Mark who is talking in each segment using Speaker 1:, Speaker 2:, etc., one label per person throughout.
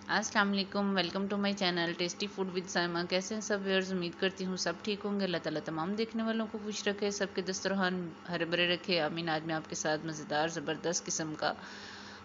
Speaker 1: अस्सलाम वालेकुम, welcome to my channel tasty food with Saima. कैसे हैं सब व्यूअर्स? उम्मीद करती हूँ सब ठीक होंगे। अल्लाह ताला तमाम देखने वालों को खुश रखे, सबके दस्तरखान हरे भरे रखे। आमीन। आज मैं आपके साथ मज़ेदार ज़बरदस्त किस्म का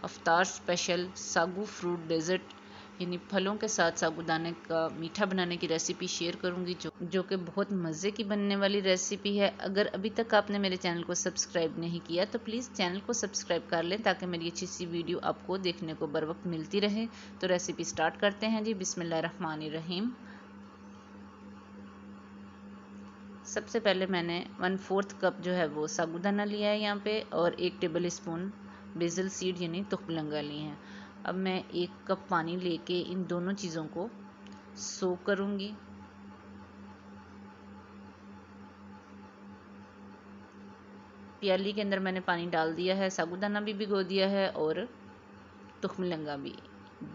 Speaker 1: अफ्तार स्पेशल सागू फ्रूट डेजर्ट यानी फलों के साथ साबूदाने का मीठा बनाने की रेसिपी शेयर करूंगी, जो कि बहुत मज़े की बनने वाली रेसिपी है। अगर अभी तक आपने मेरे चैनल को सब्सक्राइब नहीं किया तो प्लीज़ चैनल को सब्सक्राइब कर लें ताकि मेरी अच्छी सी वीडियो आपको देखने को बर वक्त मिलती रहे। तो रेसिपी स्टार्ट करते हैं जी। बिस्मिल्लाहिर्रहमानिर्रहीम। सबसे पहले मैंने 1/4 कप जो है वो साबूदाना लिया है यहाँ पे, और 1 टेबल स्पून बेसल सीड यानी तुखमलंगा लिए हैं। अब मैं 1 कप पानी लेके इन दोनों चीज़ों को सोक करूँगी। प्याली के अंदर मैंने पानी डाल दिया है, साबूदाना भी भिगो दिया है और तुखमलंगा भी।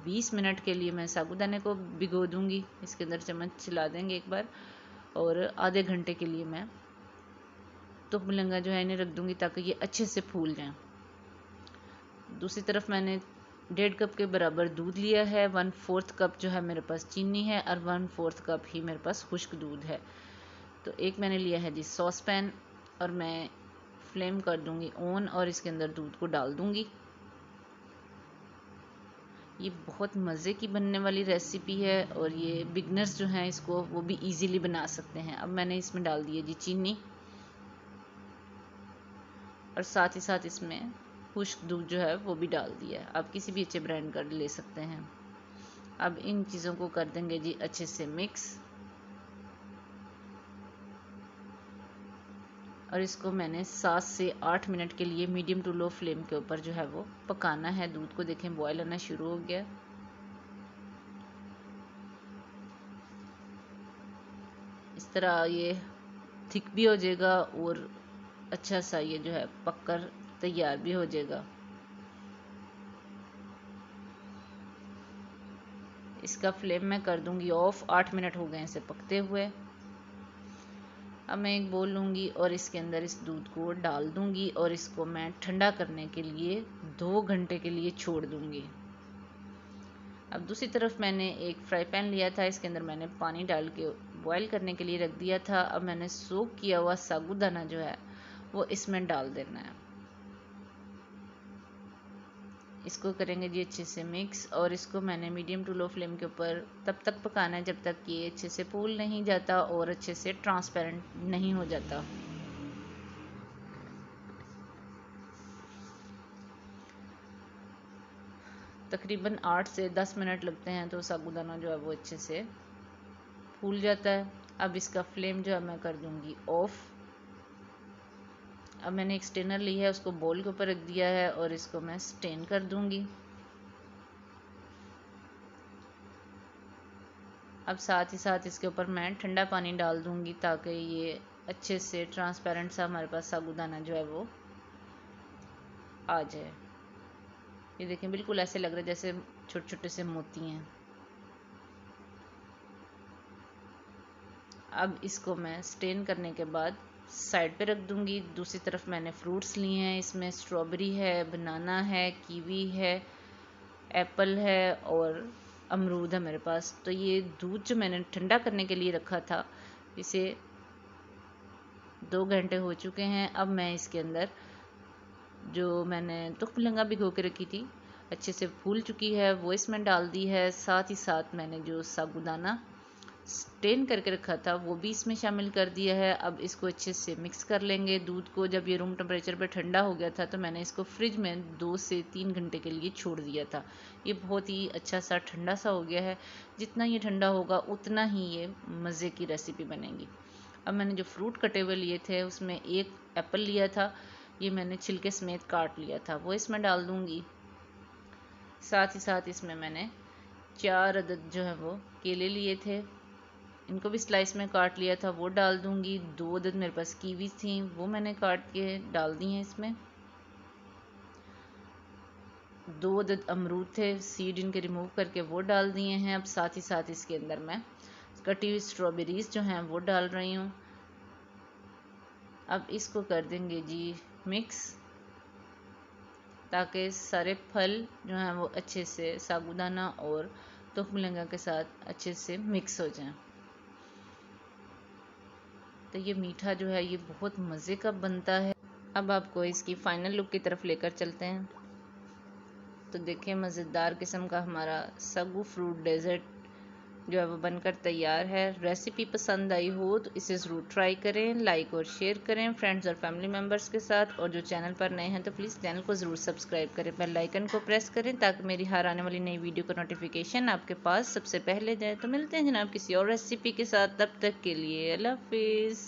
Speaker 1: 20 मिनट के लिए मैं साबूदाने को भिगो दूँगी। इसके अंदर चम्मच चला देंगे एक बार, और आधे घंटे के लिए मैं तुखमलंगा जो है इन्हें रख दूँगी ताकि ये अच्छे से फूल जाएं। दूसरी तरफ मैंने 1.5 कप के बराबर दूध लिया है। 1/4 कप जो है मेरे पास चीनी है, और 1/4 कप ही मेरे पास खुश्क दूध है। तो एक मैंने लिया है जी सॉस पैन, और मैं फ्लेम कर दूंगी ऑन, और इसके अंदर दूध को डाल दूंगी। ये बहुत मज़े की बनने वाली रेसिपी है, और ये बिगनर्स जो हैं इसको वो भी इजीली बना सकते हैं। अब मैंने इसमें डाल दी है जी चीनी, और साथ ही साथ इसमें खुश्क दूध जो है वो भी डाल दिया है। आप किसी भी अच्छे ब्रांड का ले सकते हैं। अब इन चीज़ों को कर देंगे जी अच्छे से मिक्स, और इसको मैंने 7 से 8 मिनट के लिए मीडियम टू लो फ्लेम के ऊपर जो है वो पकाना है। दूध को देखें बॉयल आना शुरू हो गया। इस तरह ये थिक भी हो जाएगा, और अच्छा सा ये जो है पककर तैयार भी हो जाएगा। इसका फ्लेम मैं कर दूंगी ऑफ। 8 मिनट हो गए इसे पकते हुए। अब मैं एक बोल लूँगी और इसके अंदर इस दूध को डाल दूँगी, और इसको मैं ठंडा करने के लिए 2 घंटे के लिए छोड़ दूँगी। अब दूसरी तरफ मैंने एक फ्राई पैन लिया था, इसके अंदर मैंने पानी डाल के बॉईल करने के लिए रख दिया था। अब मैंने सोक किया हुआ साबूदाना जो है वो इसमें डाल देना है। इसको करेंगे जी अच्छे से मिक्स, और इसको मैंने मीडियम टू लो फ्लेम के ऊपर तब तक पकाना है जब तक ये अच्छे से फूल नहीं जाता और अच्छे से ट्रांसपेरेंट नहीं हो जाता। तकरीबन 8 से 10 मिनट लगते हैं तो साबूदाना जो है वो अच्छे से फूल जाता है। अब इसका फ्लेम जो है मैं कर दूंगी ऑफ। अब मैंने एक स्टेनर ली है, उसको बोल के ऊपर रख दिया है, और इसको मैं स्टेन कर दूंगी। अब साथ ही साथ इसके ऊपर मैं ठंडा पानी डाल दूंगी ताकि ये अच्छे से ट्रांसपेरेंट सा हमारे पास साबूदाना जो है वो आ जाए। ये देखें बिल्कुल ऐसे लग रहा है जैसे छोटे छोटे से मोती हैं। अब इसको मैं स्टेन करने के बाद साइड पे रख दूंगी। दूसरी तरफ मैंने फ्रूट्स लिए हैं, इसमें स्ट्रॉबेरी है, बनाना है, कीवी है, एप्पल है, और अमरूद है मेरे पास। तो ये दूध जो मैंने ठंडा करने के लिए रखा था, इसे 2 घंटे हो चुके हैं। अब मैं इसके अंदर जो मैंने तुखमलंगा भिगो के रखी थी अच्छे से फूल चुकी है वो इसमें डाल दी है। साथ ही साथ मैंने जो साबूदाना स्टेन करके रखा था वो भी इसमें शामिल कर दिया है। अब इसको अच्छे से मिक्स कर लेंगे। दूध को जब ये रूम टेम्परेचर पे ठंडा हो गया था तो मैंने इसको फ्रिज में 2 से 3 घंटे के लिए छोड़ दिया था। ये बहुत ही अच्छा सा ठंडा सा हो गया है। जितना ये ठंडा होगा उतना ही ये मज़े की रेसिपी बनेगी। अब मैंने जो फ्रूट कटे हुए लिए थे उसमें एक एप्पल लिया था, ये मैंने छिलके समेत काट लिया था, वो इसमें डाल दूँगी। साथ ही साथ इसमें मैंने 4 अदद जो है वो केले लिए थे, इनको भी स्लाइस में काट लिया था, वो डाल दूँगी। 2 अदद मेरे पास कीवी थी, वो मैंने काट के डाल दी हैं इसमें। 2 अदद अमरूद थे, सीड इनके रिमूव करके वो डाल दिए हैं। अब साथ ही साथ इसके अंदर मैं कटी हुई स्ट्रॉबेरीज़ जो हैं वो डाल रही हूँ। अब इसको कर देंगे जी मिक्स, ताकि सारे फल जो हैं वो अच्छे से साबूदाना और तुख मलंगा के साथ अच्छे से मिक्स हो जाए। तो ये मीठा जो है ये बहुत मज़े का बनता है। अब आपको इसकी फाइनल लुक की तरफ लेकर चलते हैं। तो देखिए मज़ेदार किस्म का हमारा सगू फ्रूट डेजर्ट जो है वो बनकर तैयार है। रेसिपी पसंद आई हो तो इसे ज़रूर ट्राई करें, लाइक और शेयर करें फ्रेंड्स और फैमिली मेम्बर्स के साथ। और जो चैनल पर नए हैं तो प्लीज़ चैनल को ज़रूर सब्सक्राइब करें, बेल आइकन को प्रेस करें ताकि मेरी हर आने वाली नई वीडियो का नोटिफिकेशन आपके पास सबसे पहले जाए। तो मिलते हैं जनाब किसी और रेसिपी के साथ, तब तक के लिए अल्लाह हाफिज़।